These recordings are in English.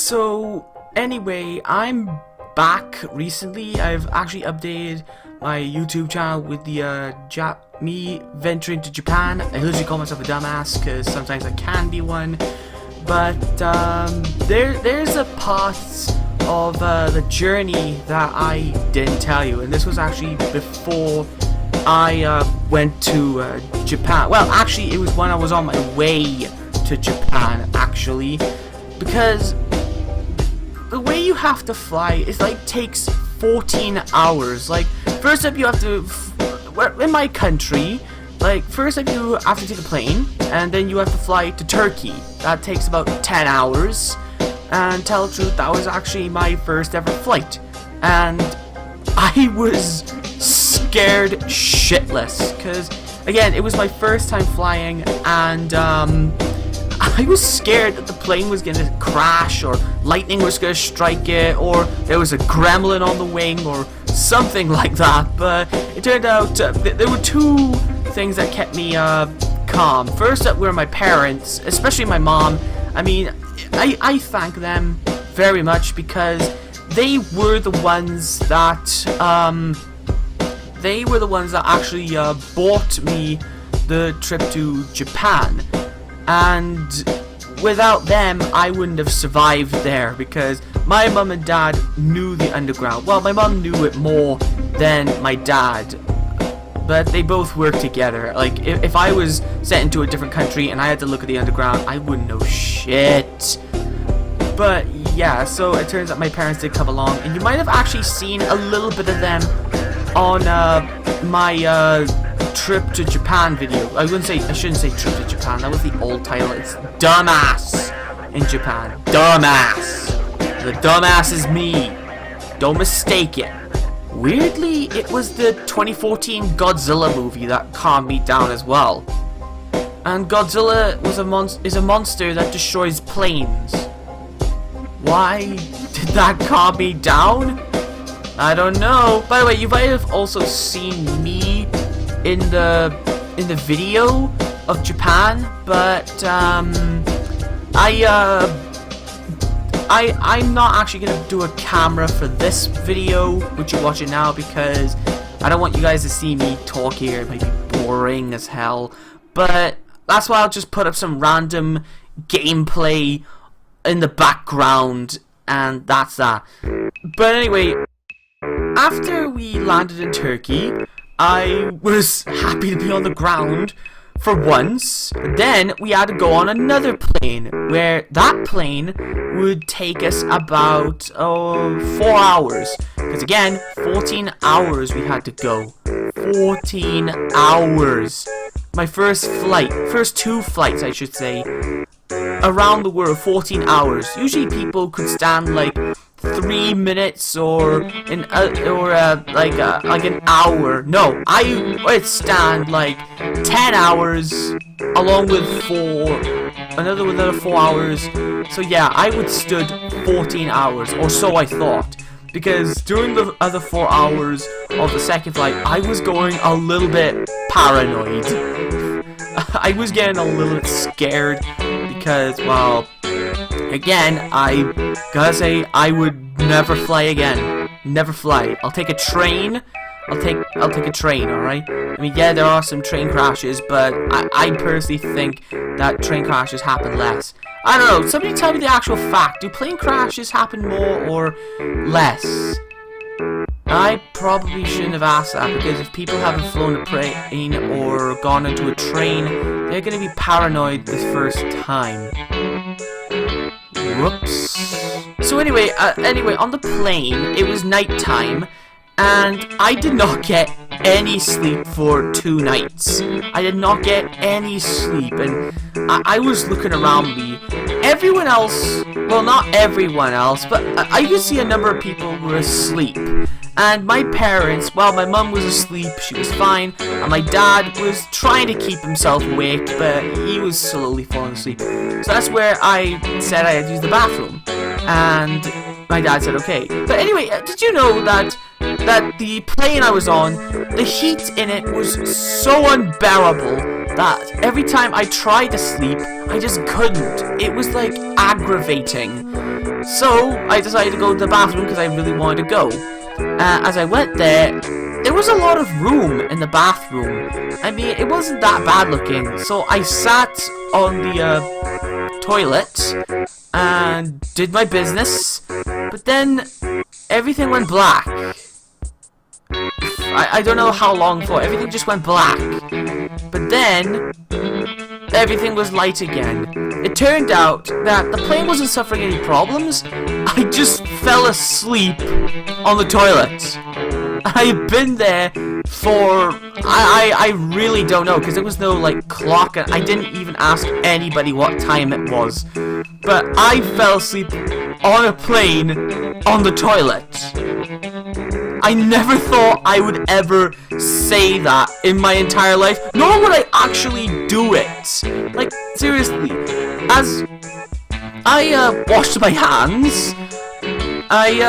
So anyway, I'm back recently. I've actually updated my YouTube channel with the me venturing to Japan. I literally call myself a dumbass because sometimes I can be one. But there's a part of the journey that I didn't tell you, and this was actually before I went to Japan. Well, actually, it was when I was on my way to Japan, actually, because the way you have to fly is like takes 14 hours. Like, first up you have to, in my country, like first up you have to take a plane, and then you have to fly to Turkey. That takes about 10 hours. And tell the truth, that was actually my first ever flight, and I was scared shitless because, again, it was my first time flying, and I was scared that the plane was gonna crash, or lightning was gonna strike it, or there was a gremlin on the wing, or something like that. But it turned out there were two things that kept me calm. First up were my parents, especially my mom. I mean, I thank them very much because they were the ones that actually bought me the trip to Japan, and without them I wouldn't have survived there, because my mum and dad knew the underground. Well, my mum knew it more than my dad, but they both worked together. Like, if I was sent into a different country and I had to look at the underground, I wouldn't know shit. But yeah, so it turns out my parents did come along, and you might have actually seen a little bit of them on my trip to Japan video. I shouldn't say trip to Japan. That was the old title. It's Dumbass in Japan. Dumbass. The dumbass is me. Don't mistake it. Weirdly, it was the 2014 Godzilla movie that calmed me down as well. And Godzilla is a monster that destroys planes. Why did that calm me down? I don't know. By the way, you might have also seen me in the video of Japan, but I'm not actually gonna do a camera for this video, which you're watching now, because I don't want you guys to see me talk here. It might be boring as hell. But that's why I'll just put up some random gameplay in the background, and that's that. But anyway, after we landed in Turkey, I was happy to be on the ground for once. Then we had to go on another plane, where that plane would take us about 4 hours, because again, 14 hours we had to go. 14 hours. My first two flights I should say, around the world, 14 hours. Usually people could stand like 3 minutes or an hour. No, I would stand like 10 hours along with another 4 hours. So yeah, I would stood 14 hours, or so I thought, because during the other 4 hours of the second flight I was going a little bit paranoid. I was getting a little bit scared because, well, again, I gotta say, I would never fly again. Never fly. I'll take a train. I'll take a train, alright? I mean, yeah, there are some train crashes, but I personally think that train crashes happen less. I don't know, somebody tell me the actual fact. Do plane crashes happen more or less? I probably shouldn't have asked that, because if people haven't flown a plane or gone into a train, they're gonna be paranoid the first time. Whoops. So anyway, on the plane, it was nighttime, and I did not get any sleep for 2 nights. I did not get any sleep, and I was looking around me. Everyone else, well, not everyone else, but I could see a number of people were asleep. And my parents, well, my mum was asleep, she was fine, and my dad was trying to keep himself awake, but he was slowly falling asleep. So that's where I said I had to use the bathroom, and my dad said okay. But anyway, did you know that the plane I was on, the heat in it was so unbearable that every time I tried to sleep, I just couldn't. It was like aggravating. So I decided to go to the bathroom because I really wanted to go. As I went there was a lot of room in the bathroom. I mean, it wasn't that bad looking. So I sat on the toilet and did my business. But then everything went black. I don't know how long for. Everything just went black. But then everything was light again. It turned out that the plane wasn't suffering any problems. I just fell asleep on the toilet. I had been there for... I really don't know, because there was no, like, clock, and I didn't even ask anybody what time it was. But I fell asleep on a plane on the toilet. I never thought I would ever say that in my entire life, nor would I actually do it. Like, seriously, as I washed my hands, I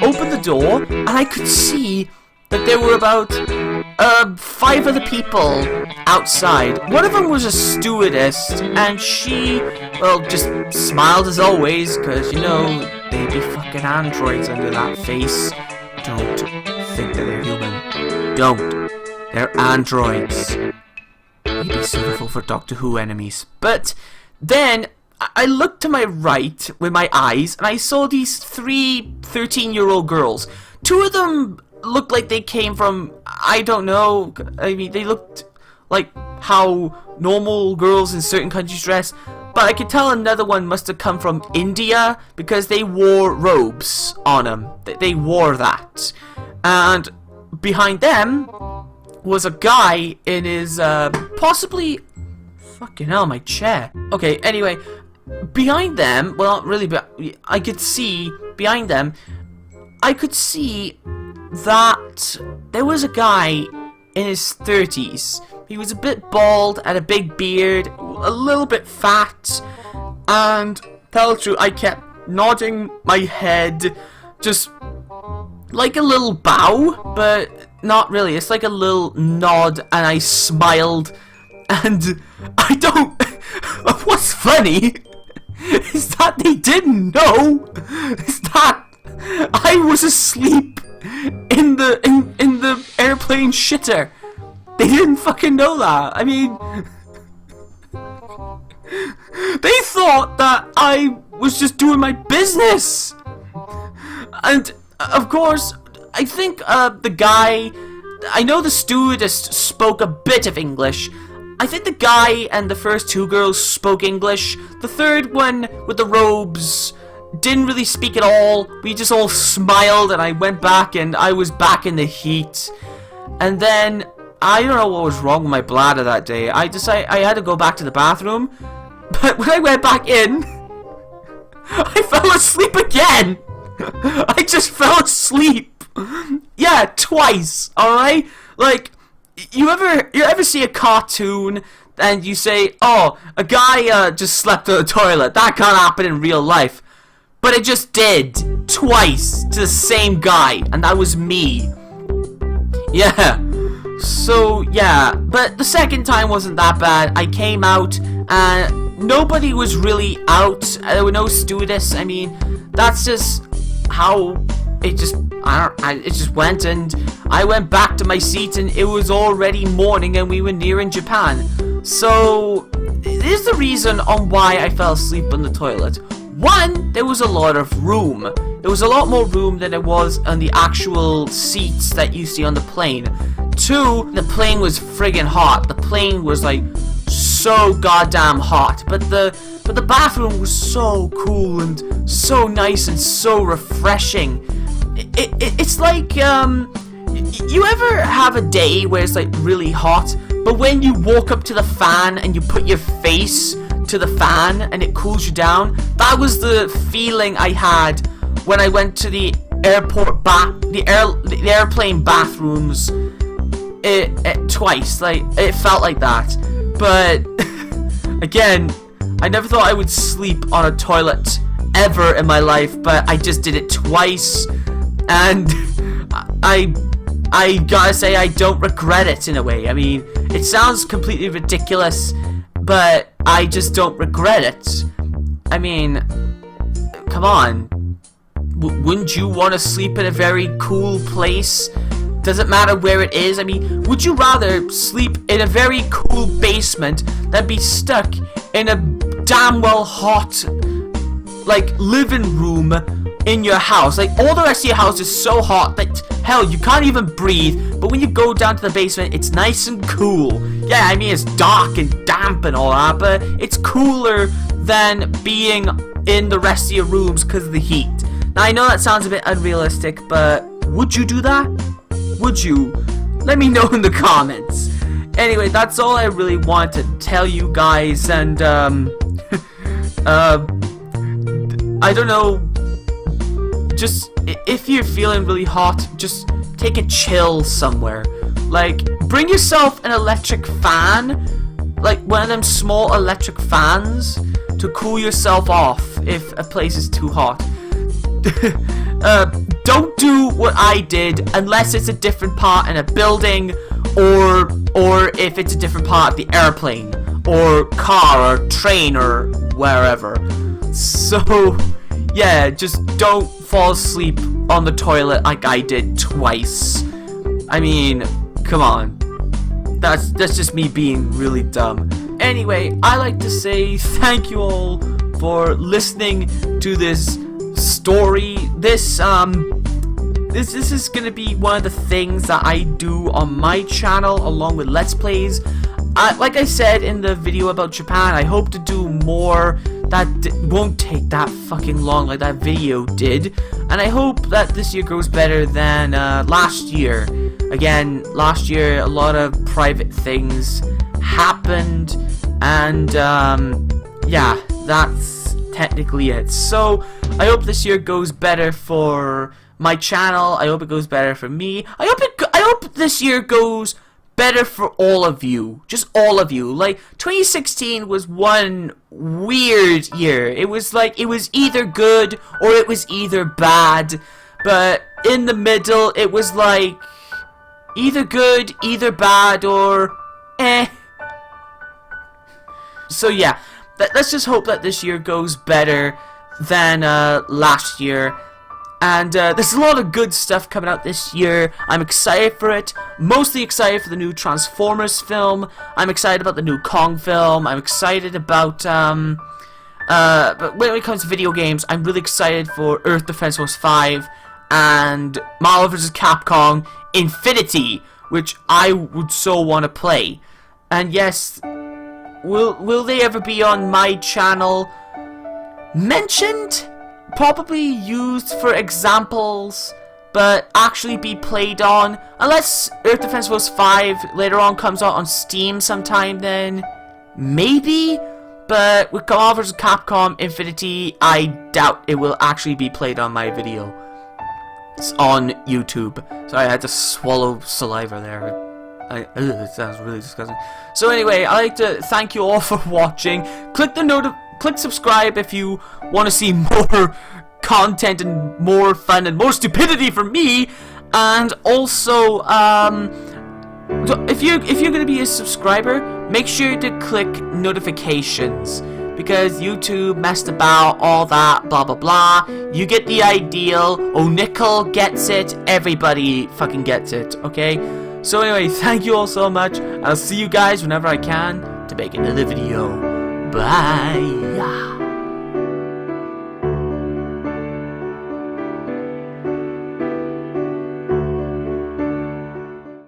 opened the door, and I could see that there were about 5 other people outside. One of them was a stewardess, and she, well, just smiled as always, because, you know, they'd be fucking androids under that face. Don't think that they're human. Don't. They're androids. Maybe suitable for Doctor Who enemies. But then I looked to my right with my eyes, and I saw these 3 13-year-old girls. 2 of them looked like they came from, I don't know, I mean, they looked like how normal girls in certain countries dress. But I could tell another one must have come from India, because they wore robes on them. They wore that. And behind them was a guy in his, possibly... Fucking hell, my chair. Okay, anyway, behind them, well, not really, but I could see, behind them, I could see that there was a guy in his 30s. He was a bit bald, had a big beard, a little bit fat, and tell the truth, I kept nodding my head, just like a little bow, but not really. It's like a little nod, and I smiled, and I don't... What's funny is that they didn't know is that I was asleep in the airplane shitter. They didn't fucking know that. I mean, they thought that I was just doing my business. And, of course, I think the guy... I know the stewardess spoke a bit of English. I think the guy and the first 2 girls spoke English. The third one with the robes didn't really speak at all. We just all smiled, and I went back, and I was back in the heat. And then... I don't know what was wrong with my bladder that day. I decided I had to go back to the bathroom. But when I went back in, I fell asleep again. I just fell asleep. Yeah, twice, alright? Like, you ever see a cartoon and you say, oh, a guy just slept on the toilet. That can't happen in real life. But it just did. Twice to the same guy. And that was me. Yeah. So, yeah, but the second time wasn't that bad. I came out, and nobody was really out. There were no stewardess. I mean, that's just how it just, it just went, and I went back to my seat, and it was already morning, and we were nearing Japan. So, here's the reason on why I fell asleep on the toilet. 1, there was a lot of room. There was a lot more room than there was on the actual seats that you see on the plane. 2, the plane was friggin' hot. The plane was like so goddamn hot. But the bathroom was so cool and so nice and so refreshing. It's like you ever have a day where it's like really hot, but when you walk up to the fan and you put your face to the fan and it cools you down? That was the feeling I had when I went to the airplane bathrooms twice. Like, it felt like that. But again, I never thought I would sleep on a toilet ever in my life, but I just did it twice, and I gotta say I don't regret it in a way. I mean, It sounds completely ridiculous, but I just don't regret it. I mean, come on. Wouldn't you want to sleep in a very cool place? Doesn't matter where it is. I mean, would you rather sleep in a very cool basement than be stuck in a damn well hot, like, living room in your house? Like, all the rest of your house is so hot that, hell, you can't even breathe. But when you go down to the basement, it's nice and cool. Yeah, I mean, it's dark and damp and all that, but it's cooler than being in the rest of your rooms because of the heat. Now, I know that sounds a bit unrealistic, but would you do that? Would you? Let me know in the comments. Anyway, that's all I really want to tell you guys, and I don't know, just if you're feeling really hot, just take a chill somewhere. Like, bring yourself an electric fan, like one of them small electric fans, to cool yourself off if a place is too hot. Don't do what I did unless it's a different part in a building, or if it's a different part of the airplane or car or train or wherever. So yeah, just don't fall asleep on the toilet like I did twice. I mean, come on. That's just me being really dumb. Anyway, I like to say thank you all for listening to this story. This is gonna be one of the things that I do on my channel along with Let's Plays. Like I said in the video about Japan, I hope to do more that won't take that fucking long like that video did, and I hope that this year goes better than last year. Again, last year a lot of private things happened, and yeah, that's technically it. So I hope this year goes better for my channel. I hope it goes better for me. I hope this year goes better for all of you. Just all of you. Like, 2016 was one weird year. It was like, it was either good or it was either bad. But in the middle, it was like either good, either bad, or eh. So yeah, let's just hope that this year goes better than last year. And there's a lot of good stuff coming out this year. I'm excited for it. Mostly excited for the new Transformers film. I'm excited about the new Kong film. I'm excited about, but when it comes to video games, I'm really excited for Earth Defense Force 5 and Marvel vs. Capcom Infinity, which I would so want to play. And yes, will they ever be on my channel mentioned? Probably used for examples, but actually be played on, unless Earth Defense Force 5 later on comes out on Steam sometime, then maybe. But with Marvel vs. Capcom Infinity, I doubt it will actually be played on my video. It's on YouTube. Sorry, I had to swallow saliva there. It sounds really disgusting. So anyway, I'd like to thank you all for watching. Click subscribe if you want to see more content and more fun and more stupidity from me. And also, if you're gonna be a subscriber, make sure to click notifications, because YouTube messed about all that blah blah blah. You get the ideal. Oh, Nickel gets it. Everybody fucking gets it. Okay. So anyway, thank you all so much. I'll see you guys whenever I can to make another video. Bye.